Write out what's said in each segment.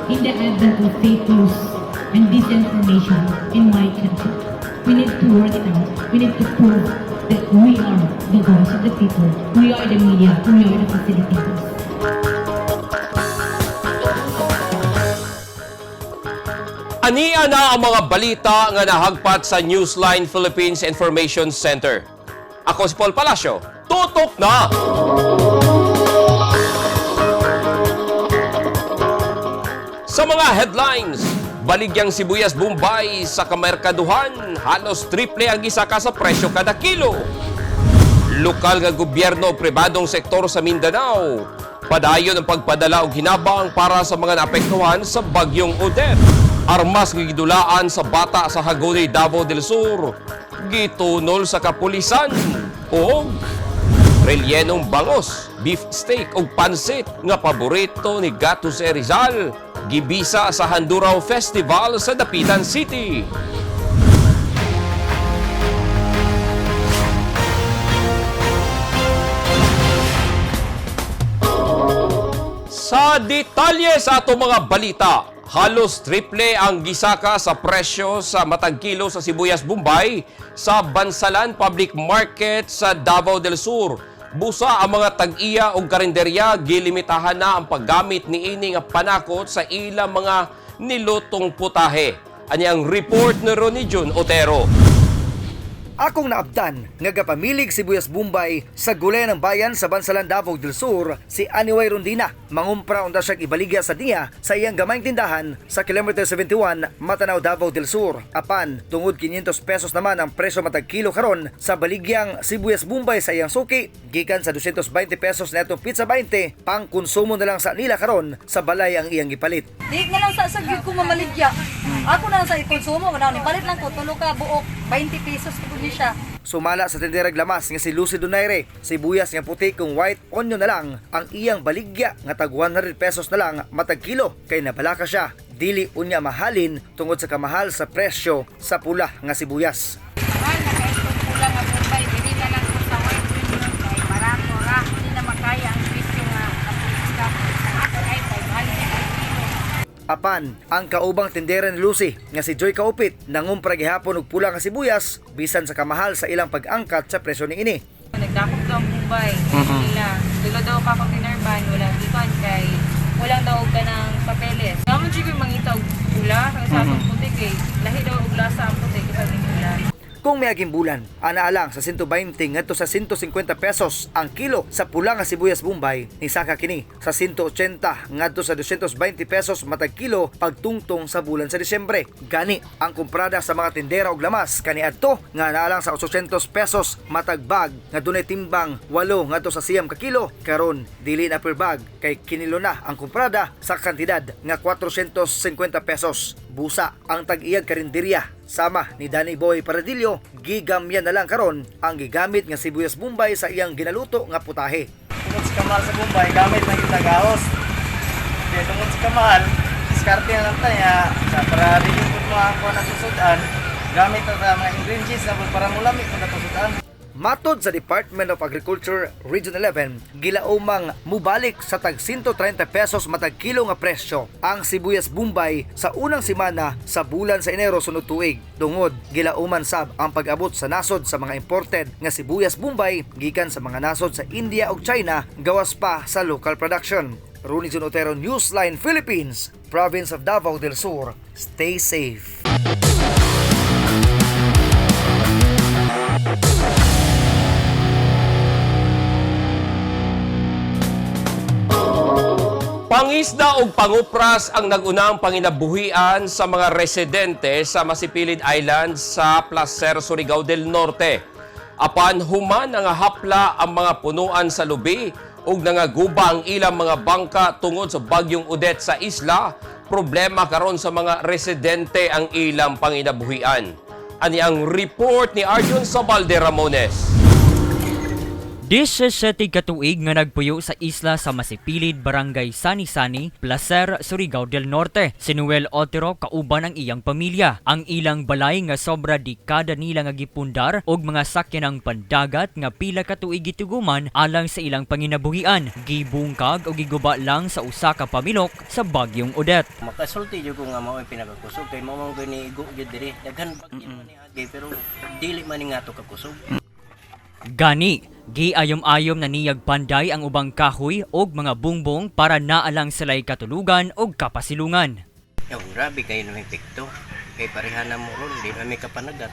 in the advent of fake news and disinformation in my country. We need to work it out. We need to prove that we are the voice of the people. We are the media. We are the facilitators. Ania na ang mga balita nga nahagpat sa Newsline Philippines Information Center. Ako si Paul Palacio. Tutok na! Sa mga headlines, baligyang sibuyas Bombay sa kamerkaduhan, halos triple ang gisaka sa presyo kada kilo. Lokal nga gobyerno o pribadong sektor sa Mindanao, padayon ang pagpadala og hinabang para sa mga naapektuhan sa bagyong Odette. Armas nga gidulaan sa bata sa Hagonoy, Davao del Sur, gitunol sa kapulisan o relyenong bangos, beef steak o pansit nga paborito ni Gato C. Rizal, gibisa sa Handuraw Festival sa Dapitan City. Sa detalye sa ato mga balita, halos triple ang gisaka sa presyo sa matag kilo sa sibuyas Bombay sa Bansalan Public Market sa Davao del Sur. Busa ang mga tag-iya o karinderya, gilimitahan na ang paggamit ni ini nga panakot sa ilang mga nilutong putahe. Anyang report ni Ronnie Jun Otero. Akong naabdan nga gapamilig sibuyas Bombay sa gulay ng bayan sa Bansalan, Davao del Sur, si Aniway Rondina. Mangumpra unta siya ibaligya sa diya sa iyang gamayng tindahan sa kilometer 71, Matanaw, Davao del Sur. Apan, tungod 500 pesos naman ang presyo matag kilo karon sa baligyang sibuyas Bombay sa iyang suki, gikan sa 220 pesos na itong pizza 20, pang konsumo na lang sa nila karon sa balay ang iyang gipalit. Di nga lang sa sagyod ko mamaligya. Ako na lang sa ikonsumo, ni palit lang ko tulo ka buok 20 pesos ko ni siya. Sumala sa tinderang lamas nga si Lucy Donaire, sibuyas nga puti kung white onion na lang ang iyang baligya nga tag 100 pesos na lang matag kilo, kay nabalaka siya. Dili unya mahalin tungod sa kamahal sa presyo sa pula nga sibuyas. Mahal na kahit kung pula nga Bombay, dili na lang ko sa white onion kay barato ra, hindi na makaya ang presyo nga kapulis ka. Sa akin ay 500 kilo. Apan, ang kaubang tindera ni Lucy nga si Joy Kaupit nangumpra gihapon og pula nga sibuyas bisan sa kamahal sa ilang pag-angkat sa presyo ni ini. Nagdakop daw ang Bombay. Dilo daw pa pang tinerban, walang ikan kay walang daw og ng papeles. Naman siguro mangita og pula sa atong puti kay lahi daw og lasa ang puti kay pula. Kung may aging bulan, anaalang sa 120 ngadto sa 150 pesos ang kilo sa pula nga sibuyas Bombay, ni saka kini sa 180 ngadto sa 220 pesos matag kilo pagtungtong sa bulan sa Disyembre. Gani ang kumprada sa mga tindera og lamas kaniadto nga anaalang sa 800 pesos matag bag nga dunay timbang 8 ngadto sa 9 ka kilo. Karon dili na per bag kay kinilo na ang kumprada sa kantidad nga 450 pesos. Busa ang tag-iyag karinderya sama ni Danny Boy Paradillo, gigamyan na lang karon ang gigamit nga sibuyas Bombay sa iyang ginaluto nga putahe. Tungod sa kamahal sa Bombay, gamit ng itagaos. Kaya tungod sa kamahal, diskarte na lang tayo para rin po mga ako na susudan, gamit na mga ingredients na para mulamit na susudan. Matod sa Department of Agriculture Region 11, gilaumang mubalik sa tag 130 pesos matag kilo nga presyo ang sibuyas Bombay sa unang semana sa bulan sa Enero sunod tuig. Tungod gilauman sab ang pag-abot sa nasod sa mga imported nga sibuyas Bombay gikan sa mga nasod sa India ug China gawas pa sa local production. Ronnie Jun Otero, Newsline Philippines, Province of Davao del Sur. Stay safe. Pangisda o pangupras ang nagunang panginabuhian sa mga residente sa Masipilid Island sa Placer, Surigao del Norte. Apan human nga hapla ang mga punuan sa lubi ug nangaguba ang ilang mga bangka tungod sa bagyong Odette sa isla, problema karon sa mga residente ang ilang panginabuhian. Ani ang report ni Arjun Sabalde Ramones. 17 katuig nga nagpuyo sa isla sa Masipilid, Barangay Sani-Sani, Placer, Surigao del Norte. Si Noel Otero kauban ang iyang pamilya. Ang ilang balay nga sobra dekada nila nga gipundar og mga sakyanang pandagat nga pila katuig gituguman alang sa ilang panginabuhian. Gibungkag o giguba lang sa usa ka pamilok sa bagyong Odette. Makasulti jud ko nga mao pinagakusog kay mao man gani igo jud diri. Daghan bagyo man ni agi pero dili man ni ngato kakusog. Gani, giayom-ayom na niyag panday ang ubang kahoy og mga bungbong para naalang sila'y katulugan og kapasilungan. Yaw, grabe kayo na may pikto. Kay pareha na mo ron, di na may kapanagat.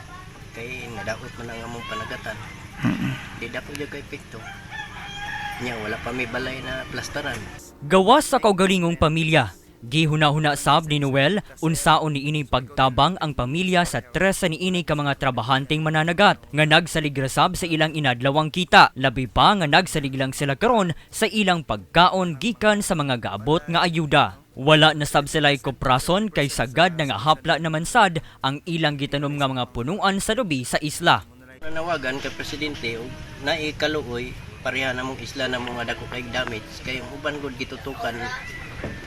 Kay nadaot man ang among panagatan. Di dapat dyan kay pikto. Nya, wala pa may balay na plastaran. Gawas sa kaugalingong pamilya, gihuna-huna sab ni Noel unsaon ni ini pagtabang ang pamilya sa 13 ni ini ka mga trabahanteng mananagat nga nagsaligrasab sa ilang inadlawang kita, labi pa nga nagsalig lang sila karon sa ilang pagkaon gikan sa mga gaabot nga ayuda. Wala na sab sila'y koprason kay sagad na nga hapla naman sad ang ilang gitanom nga mga punuan sa lubi sa isla. Nanawagan kay presidente og naikaluoy pareha na mong isla na mga dako kay damage kay uban gud gitutukan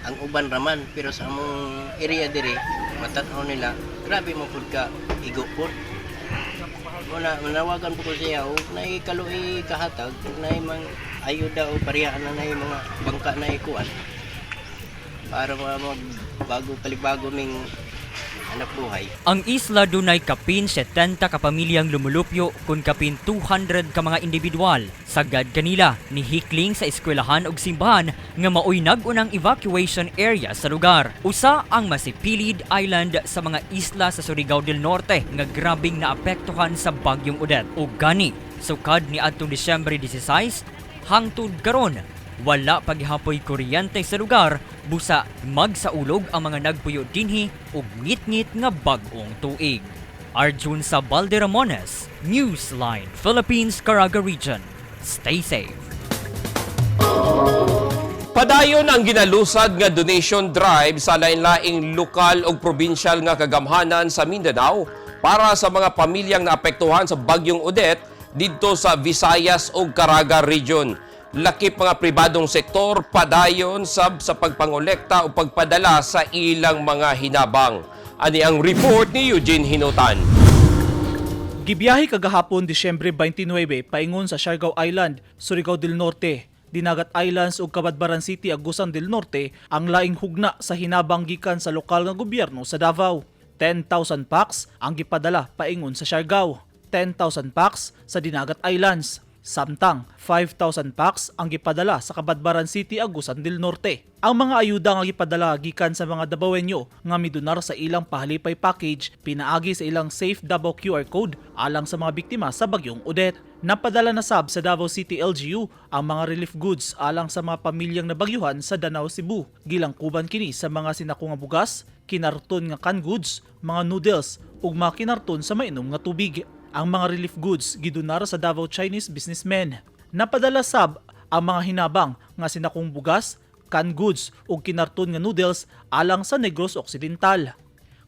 ang uban raman pero sa among area dire matanaw nila grabe mo pud ka igo pud. Wala manawagan po ko siya og naikaluoy kahatag na mang ayuda o pareha na mga bangka na ikuan para bago kalibago ming anak buhay. Ang isla dunay kapin 70 ka pamilyang lumulupyo kun kapin 200 ka mga individual. Sagad kanila ni hikling sa eskwelahan ug simbahan nga maoy nag-unang evacuation area sa lugar. Usa ang Masipilid Island sa mga isla sa Surigao del Norte nga grabing naapektuhan sa bagyong Odette. Ug gani, sukad ni adtong Disyembre 16 hangtod karon wala paghihapoy kuryente sa lugar, busa magsaulog ang mga nagpuyo dinhi ug ngit-ngit nga bag-ong tuig. Arjun sa Valderramones, Newsline, Philippines, Caraga Region. Stay safe. Padayon ang ginalusad nga donation drive sa lain-laing lokal o probinsyal nga kagamhanan sa Mindanao para sa mga pamilyang naapektuhan sa bagyong Odette didto sa Visayas o Caraga Region. Lakip mga pribadong sektor padayon sa pagpangolekta o pagpadala sa ilang mga hinabang. Ani ang report ni Eugene Hinutan. Gibiyahe kagahapon Disyembre 29 paingon sa Siargao Island, Surigao del Norte, Dinagat Islands ug Cabadbaran City, Agusan del Norte ang laing hugna sa hinabang gikan sa lokal nga gobyerno sa Davao. 10,000 packs ang gipadala paingon sa Siargao, 10,000 packs sa Dinagat Islands. Samtang 5,000 packs ang gipadala sa Cabadbaran City, Agusan del Norte. Ang mga ayuda nga gipadala gikan sa mga Dabawenyo nga midunar sa ilang pahalipay package pinaagi sa ilang Safe Davao QR code alang sa mga biktima sa bagyong Odette. Napadala na sab sa Davao City LGU ang mga relief goods alang sa mga pamilyang nabagyuhan sa Danao, Cebu. Gilangkuban kini sa mga sinako nga bugas, kinarton nga canned goods, mga noodles ug mga kinarton sa mainom nga tubig. Ang mga relief goods gidunar sa Davao Chinese businessmen. Napadala sab ang mga hinabang nga sinakong bugas, canned goods ug kinarton nga noodles alang sa Negros Occidental.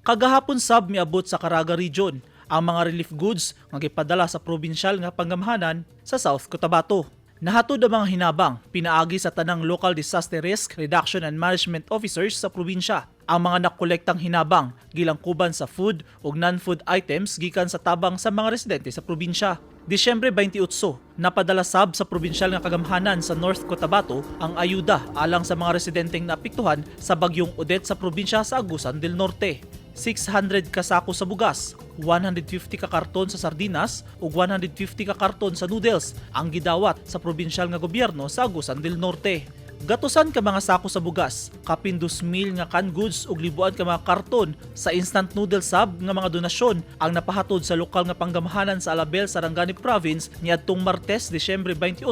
Kagahapon sab miabot sa Caraga Region ang mga relief goods nga gipadala sa probinsyal nga pangamhanan sa South Cotabato. Nahatod ang mga hinabang pinaagi sa tanang local disaster risk reduction and management officers sa probinsya. Ang mga nakolektang hinabang gilangkuban sa food ug non-food items gikan sa tabang sa mga residente sa probinsya. Disyembre 28, napadala sab sa probinsyal nga kagamhanan sa North Cotabato ang ayuda alang sa mga residenteng naapektuhan sa bagyong Odette sa probinsya sa Agusan del Norte. 600 ka sako sa bugas, 150 ka karton sa sardinas ug 150 ka karton sa noodles ang gidawat sa probinsyal nga gobyerno sa Agusan del Norte. Gatusan ka mga sako sa bugas, kapin 2,000 nga canned goods ug libuan ka mga karton sa instant noodle sab nga mga donasyon ang napahatod sa lokal nga panggamhanan sa Alabel, Sarangani Province niadtong Martes, Disyembre 28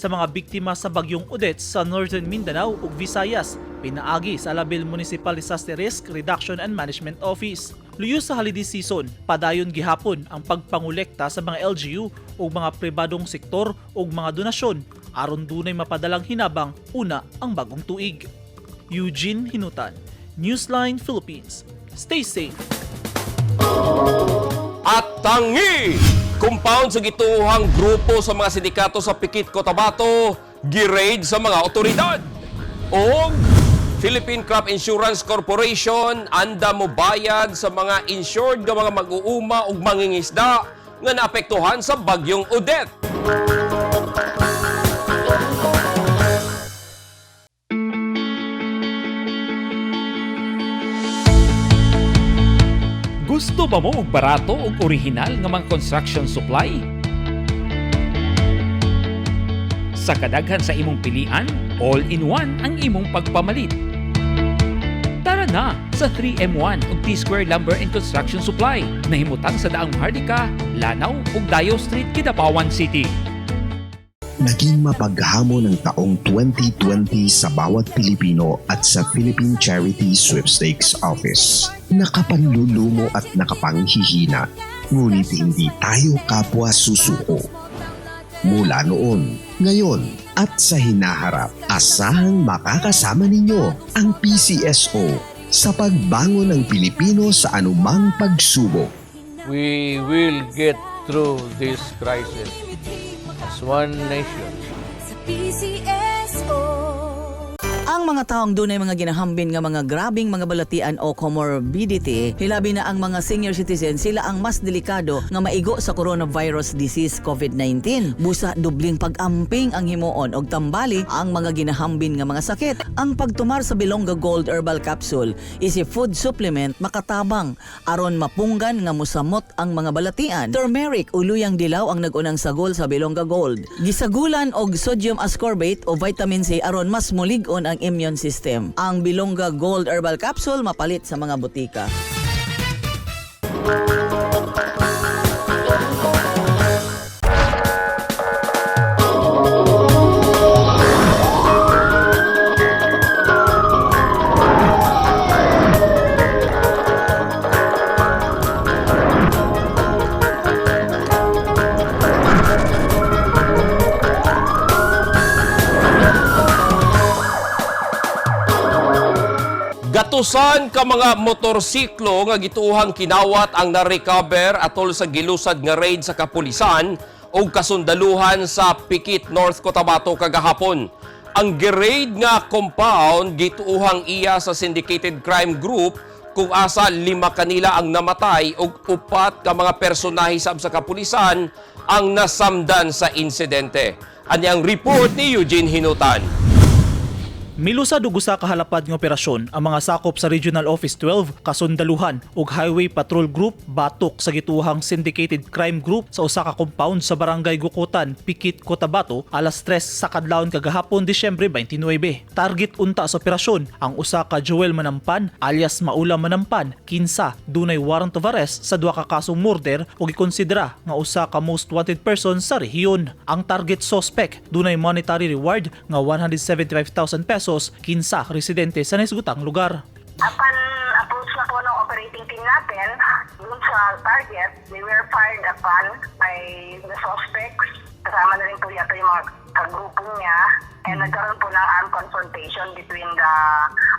sa mga biktima sa bagyong Odette sa Northern Mindanao ug Visayas, pinaagi sa Alabel Municipal Disaster Risk Reduction and Management Office. Luyo sa holiday season, padayon gihapon ang pagpangolekta sa mga LGU ug mga pribadong sektor ug mga donasyon aron dunay mapadalang hinabang una ang bagong tuig. Eugene Hinutan, Newsline Philippines. Stay safe. At tangi! Compound sa gituhang grupo sa mga sindikato sa Pikit, Cotabato, gi-raid sa mga otoridad. O Philippine Crop Insurance Corporation anda mo bayad sa mga insured nga mga mag-uuma ug mangingisda nga naapektuhan sa bagyong Odette. Gusto ba mo og barato ug orihinal nga mga construction supply? Sa kadaghan sa imong pilian, all-in-one ang imong pagpamalit. Tara na sa 3M1 ug T-Square Lumber and Construction Supply na himutang sa Daang Hardika, Lanao ug Dayo Street, Kidapawan City. Naging mapaghamon ng taong 2020 sa bawat Pilipino at sa Philippine Charity Sweepstakes Office. Nakapanlulumo at nakapanghihina, ngunit hindi tayo kapwa susuko. Mula noon, ngayon at sa hinaharap, asahang makakasama ninyo ang PCSO sa pagbangon ng Pilipino sa anumang pagsubok. We will get through this crisis as one nation. Ang mga taong dunay mga ginahambin nga mga grabing mga balatian o comorbidity, hilabi na ang mga senior citizen, sila ang mas delikado nga maigo sa coronavirus disease COVID-19. Busa dubling pag-amping ang himuon og tambali ang mga ginahambin nga mga sakit. Ang pagtumar sa Bilongga Gold Herbal Capsule is a food supplement makatabang aron mapunggan nga musamot ang mga balatian. Turmeric o luyang dilaw ang nagunang sagol sa Bilongga Gold. Gisagulan og sodium ascorbate o vitamin C aron mas mulig-on ang immune system. Ang Bilongga Gold Herbal Capsule mapalit sa mga butika. Gatusan ka mga motorsiklo nga gituhang kinawat ang na-recover atol sa gilusad nga raid sa kapulisan o kasundaluhan sa Pikit, North Cotabato kagahapon. Ang gi-raid nga compound gituhang iya sa syndicated crime group kung asa 5 kanila ang namatay ug 4 ka mga personahe sa kapulisan ang nasamdan sa insidente. Anyang report ni Eugene Hinutan. Milusad og usa ka halapad nga operasyon ang mga sakop sa Regional Office 12, Kasundaluhan ug Highway Patrol Group batok sa gituhang syndicated crime group sa usa ka compound sa Barangay Gukutan, Pikit, Cotabato, alas 3 sa kadlawon kagahapon Disyembre 29. Target unta sa operasyon ang usa ka Joel Manampan alias Maula Manampan, kinsa dunay warrant of arrest sa duha ka kasong murder ug gikonsidera nga usa ka most wanted person sa rehiyon. Ang target suspect dunay monetary reward nga 175,000 pesos, kinsa residente sa nasgutang lugar. Upon approach na po ng operating team natin, dun sa target, they were fired upon by the suspects. Kasama na rin po yata yung mga kagrupo niya. And nagkaroon po ng armed confrontation between the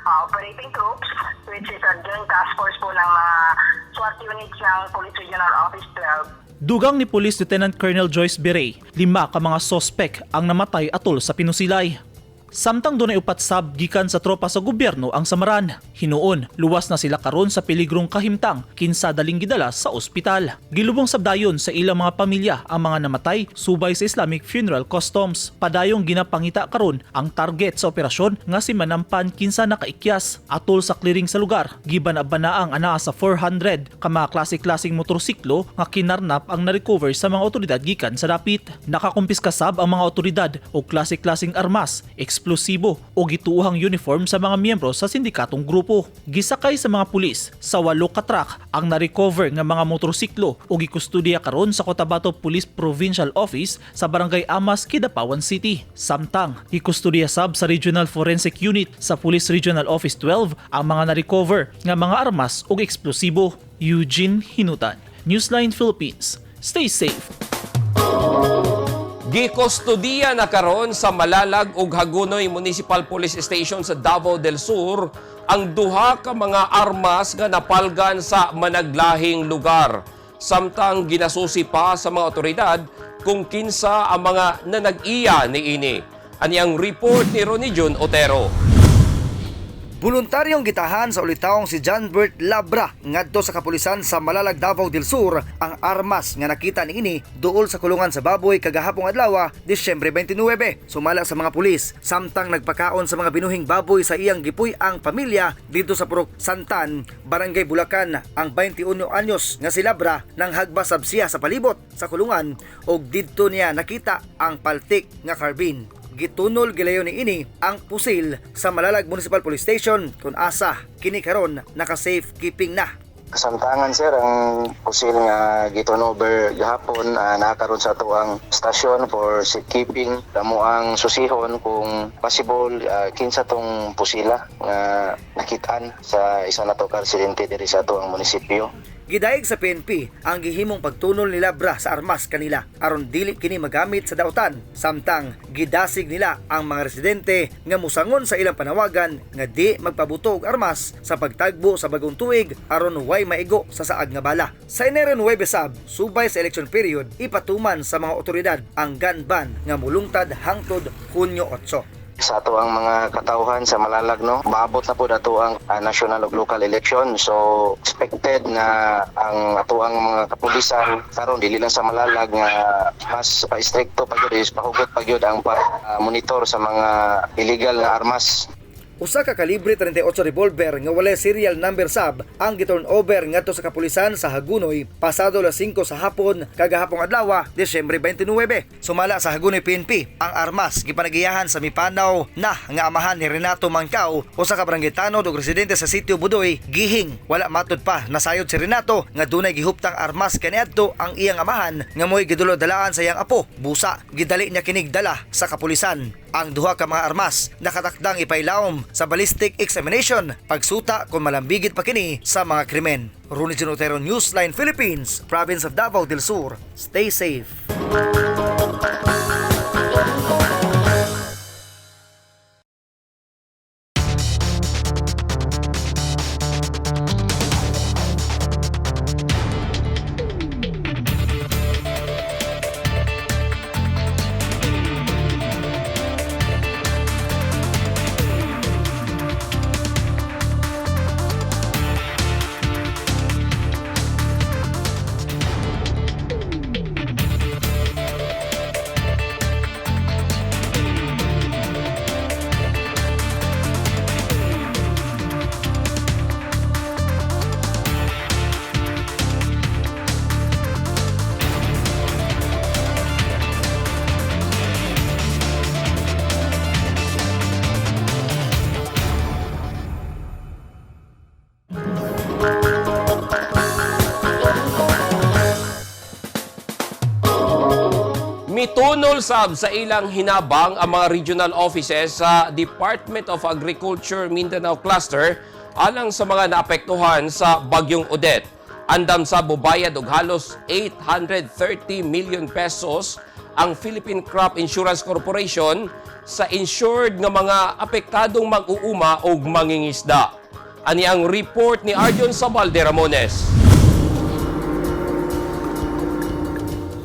operating troops, which is a joint task force po ng mga SWAT units ng Police Regional Office 12. Dugang ni Police Lieutenant Colonel Joyce Berey, 5 ka mga sospek ang namatay atol sa pinusilay. Samtang dunay 4 sab gikan sa tropa sa gobyerno ang samaran. Hinuon, luwas na sila karon sa peligrong kahimtang kinsa daling gidala sa ospital. Gilubong sabdayon sa ilang mga pamilya ang mga namatay subay sa Islamic Funeral Customs. Padayong ginapangita karon ang target sa operasyon nga si Manampan kinsa nakaikyas atol sa clearing sa lugar. Giban abanaang anaa sa 400 ka mga klase-klaseng motorsiklo nga kinarnap ang na-recover sa mga otoridad gikan sa dapit. Nakakumpiska sab ang mga otoridad og klase-klaseng armas, eksplosibo o gituuhang uniform sa mga miyembro sa sindikatong grupo. Gisakay sa mga pulis sa 8 ka truck ang na-recover nga mga motorsiklo o gikustudiya karon sa Cotabato Police Provincial Office sa Barangay Amas, Kidapawan City. Samtang gikustudiya sab sa Regional Forensic Unit sa Police Regional Office 12 ang mga na-recover nga mga armas o eksplosibo. Eugene Hinutan, Newsline Philippines. Stay safe. Gikustudiya na karon sa Malalag ug Hagonoy Municipal Police Station sa Davao del Sur ang duha ka mga armas nga napalgan sa managlahing lugar. Samtang ginasusi pa sa mga otoridad kung kinsa ang mga nanag-iya ni ini. Aniyang report ni Ronnie Jun Otero. Voluntaryong gitahan sa ulitaong si John Bert Labra ngadto sa kapulisan sa Malalag, Davao del Sur ang armas nga nakita niini duol sa kulungan sa baboy kagahapong adlaw, Disyembre 29. Sumala sa mga pulis samtang nagpakaon sa mga binuhing baboy sa iyang gipuy ang pamilya dito sa Purok Santan, Barangay Bulacan. Ang 21 anyos nga si Labra nang hagbasab siya sa palibot sa kulungan ug didto niya nakita ang paltik nga carbine. Gitunol gilayon ni ini ang pusil sa Malalag Municipal Police Station kun asa kini karon naka-safe keeping na. Kasamtangan sir ang pusil nga gitunover gahapon nakaroon sa tuang stasyon for safekeeping. Damo ang susihon kung possible kinsa tong pusila nga nakitaan sa isa na to ka residente diri sa tuang munisipyo. Gidayeg sa PNP ang gihimong pagtunol ni Labra sa armas kanila aron dili kini magamit sa dautan. Samtang gidasig nila ang mga residente nga musangon sa ilang panawagan nga di magpabuto og armas sa pagtagbo sa bagong tuig aron way maigo sa saag nga bala. Sa Enero 9 sab, subay sa election period, ipatuman sa mga otoridad ang gun ban nga mulungtad hangtod Hunyo 8. Sa ato ang mga katawhan sa Malalag no, maabot na po ato ang national ug local election. So expected na ang ato ang mga kapulisan karon dili lang sa Malalag nga mas pa-stricto pa gyud is pahugot pa gyud ang monitor sa mga illegal nga armas. Usa ka kalibre 38 revolver nga walay serial number sab ang giturn over ngadto sa kapulisan sa Hagunoy pasado alas 5 sa hapon kagahapong adlaw, Disyembre 29. Sumala sa Hagunoy PNP, ang armas gipanagiyahan sa mipanaw na nga amahan ni Renato Mangkao, usa ka barangay tanod ug residente sa sitio Budoy, gihing. Wala matud pa nasayod si Renato nga dunay gihuptang armas kaniadto ang iyang amahan nga moy gidulo-dalaan sa iyang apo. Busa gidali niya kinig dala sa kapulisan. Ang duha ka mga armas nakatakdang ipailawom sa ballistic examination pagsuta kung malambigit pa kini sa mga krimen. Ronnie Jun Otero, Newsline Philippines, Province of Davao del Sur. Stay safe. Mitunol sab sa ilang hinabang ang mga regional offices sa Department of Agriculture Mindanao Cluster alang sa mga naapektuhan sa Bagyong Odette. Andam sa bubayad og halos 830 million pesos ang Philippine Crop Insurance Corporation sa insured nga mga apektadong mag-uuma og mangingisda. Ani ang report ni Arjon Sabalde Ramones.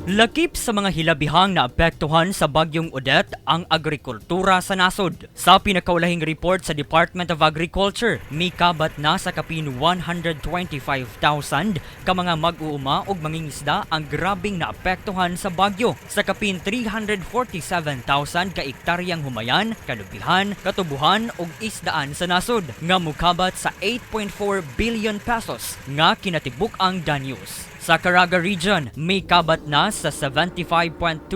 Lakip sa mga hilabihang naapektuhan sa Bagyong Odette ang agrikultura sa nasod. Sa pinakaulahing report sa Department of Agriculture, may kabat na sa kapin 125,000 ka mga mag-uuma og mangingisda ang grabing naapektuhan sa bagyo. Sa kapin 347,000 ka ektaryang humayan, kalubihan, katubuhan ug isdaan sa nasod nga mukabat sa 8.4 billion pesos nga kinatibuk ang danyos. Sa Caraga Region, may kabat na sa 75.299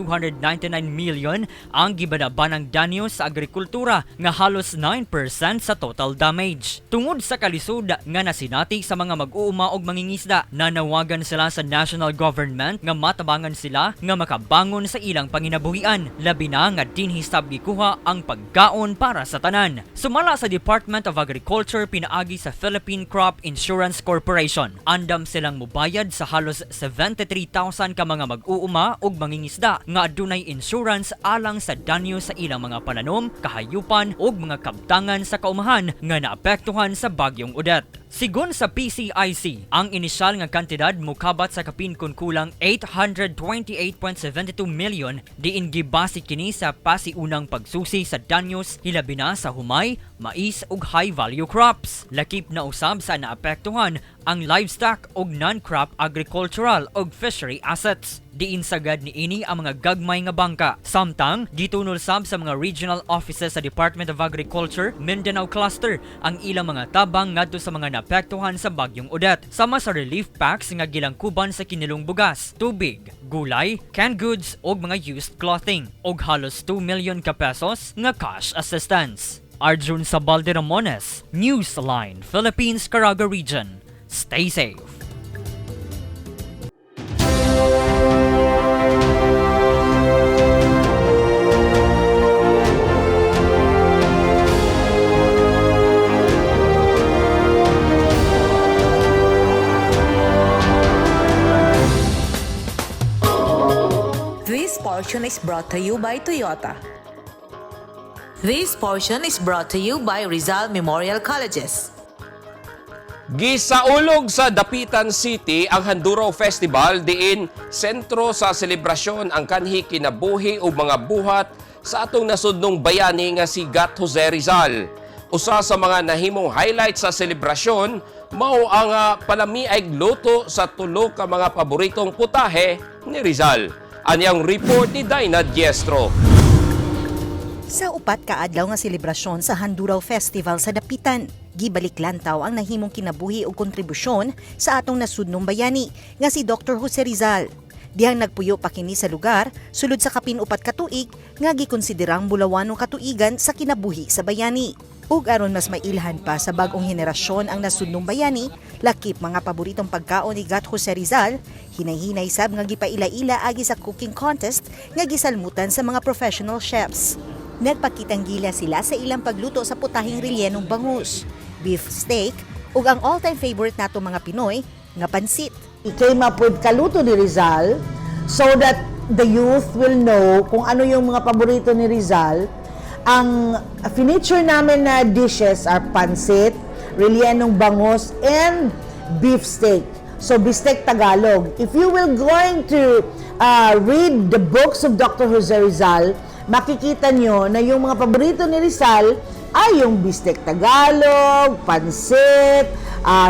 million ang gibanabanang danyo sa agrikultura nga halos 9% sa total damage. Tungod sa kalisod nga nasinati sa mga mag-uuma og mangingisda, nanawagan sila sa national government nga matabangan sila nga makabangon sa ilang panginabuhian, labi na nga dinhi sab gikuha ang pagkaon para sa tanan. Sumala sa Department of Agriculture pinaagi sa Philippine Crop Insurance Corporation, andam silang mubayad sa halos 73,000 ka mga mag-uuma ug mangingisda nga adunay insurance alang sa danyo sa ilang mga pananom, kahayupan ug mga kabtangan sa kaumahan nga naapektuhan sa Bagyong Odette. Sigon sa PCIC, ang inisyal nga kantidad mokabat sa kapin kun kulang 828.72 million diin gibase kini sa pasiunang pagsusi sa danyos hilabi na sa humay, mais ug high value crops. Lakip na usab sa naapektuhan ang livestock ug non-crop agricultural ug fishery assets. Diin sagad ni ini ang mga gagmay nga bangka. Samtang gitunol sab sa mga regional offices sa Department of Agriculture, Mindanao Cluster ang ilang mga tabang ngadto sa mga naapektuhan sa bagyong Odette. Sama sa relief packs nga gilangkuban sa kinilong bugas, tubig, gulay, canned goods ug mga used clothing ug halos 2 million ka pesos nga cash assistance. Arjun Sabalde Ramones, Newsline, Philippines, Caraga Region. Stay safe. This portion is brought to you by Toyota. This portion is brought to you by Rizal Memorial Colleges. Gisaulog sa Dapitan City ang Handuraw Festival diin sentro sa selebrasyon ang kanhi kinabuhi ug mga buhat sa atong nasudnong bayani nga si Gat Jose Rizal. Usa sa mga nahimong highlight sa selebrasyon mao ang palamiay luto sa tulo ka mga paboritong putahe ni Rizal. Anyang report ni Dinah Diestro. Sa upat ka adlaw nga selebrasyon sa Handuraw Festival sa Dapitan, gibalik lantaw ang nahimong kinabuhi o kontribusyon sa atong nasudnong bayani nga si Dr. Jose Rizal. Dihang nagpuyo pa kini sa lugar sulod sa kapin upat ka tuig nga gikonsiderang bulawanong katuigan sa kinabuhi sa bayani. Ug aron mas mailhan pa sa bag-ong henerasyon ang nasudnong bayani, lakip mga paboritong pagkaon ni Gat Jose Rizal, hinay-hinay sab nga gipaila-ila agi sa cooking contest nga gisalmutan sa mga professional chefs. Nagpakitang gila sila sa ilang pagluto sa putahing rellenong bangus, beef steak, ug ang all-time favorite nato mga Pinoy nga pansit. He came up with kaluto ni Rizal so that the youth will know kung ano yung mga paborito ni Rizal. Ang finiture namin na dishes are pansit, rellenong bangus, and beef steak. So, beefsteak Tagalog. If you will going to read the books of Dr. Jose Rizal, makikita nyo na yung mga paborito ni Rizal ay yung beefsteak Tagalog, pansit,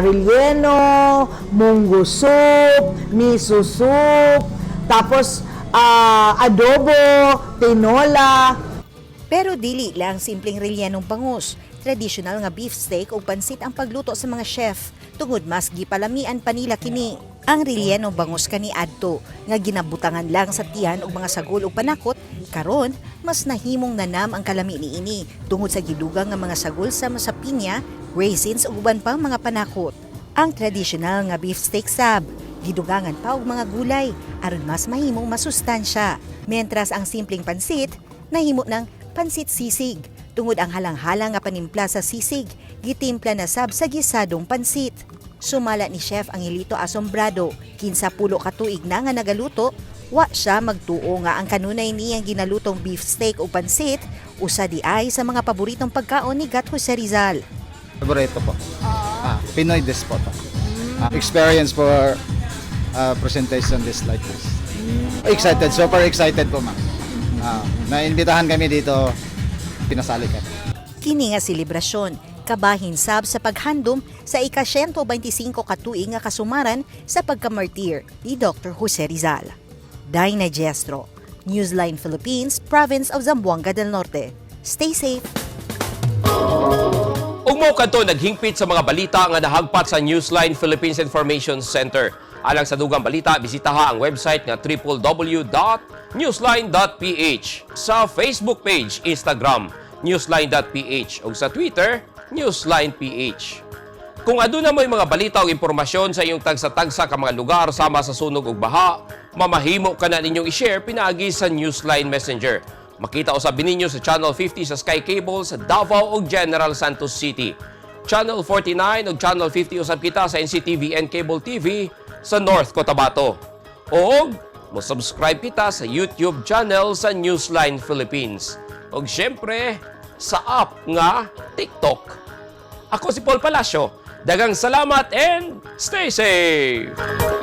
relleno, munggo soup, miso soup, tapos adobo, tinola. Pero dili lang simpleng rellenong bangus. Traditional nga beef steak o pansit ang pagluto sa mga chef. Tungod mas gipalamian pa nila kini. Ang rellenong bangus kani adto nga ginabutangan lang sa tiyan og mga sagol o panakot, karon mas nahimong nanam ang kalami niini tungod sa gidugang nga mga sagol sa pinya, raisins ug uban pang mga panakot. Ang traditional nga beef steak sab gidugangan pa og mga gulay aron mas mahimong masustansya. Mentras ang simpleng pansit nahimo ng pansit sisig. Tungod ang halang-halang nga panimpla sa sisig, gitimpla na sab sa gisadong pansit. Sumala ni Chef Angelito Asombrado, 15 ka tuig na nga nagaluto, wa siya magtuo nga ang kanunay niyang ginalutong beef steak o pansit, usa di ay sa mga paboritong pagkaon ni Gat Jose Rizal. Paborito po. Pinoy dish po to. Experience for presentation dish like this. Excited, super excited po ma'am. Naimbitahan kami dito, pinasali kami. Kini nga selebrasyon, kabahin sab sa paghandom sa ika-125 katuig nga kasumaran sa pagkamartir ni Dr. Jose Rizal. Dinah Diestro, Newsline Philippines, Province of Zamboanga del Norte. Stay safe! Ugmo kadto naghingpit sa mga balita nga nahagpat sa Newsline Philippines Information Center. Alang sa dugang balita, bisitaha ang website nga www.newsline.ph, sa Facebook page, Instagram, newsline.ph, ug sa Twitter, newsline.ph. Kung aduna mo'y mga balita o impormasyon sa iyong tagsa-tagsa ka mga lugar sama sa sunog ug baha, mamahimo ka na ninyong i-share pinaagi sa Newsline Messenger. Makita usab ninyo sa Channel 50 sa Sky Cable sa Davao ug General Santos City. Channel 49 ug Channel 50 usab kita sa NCTV and Cable TV sa North Cotabato. O mo-subscribe kita sa YouTube channel sa Newsline Philippines. O syempre, sa app nga TikTok. Ako si Paul Palacio, Dagang salamat and stay safe!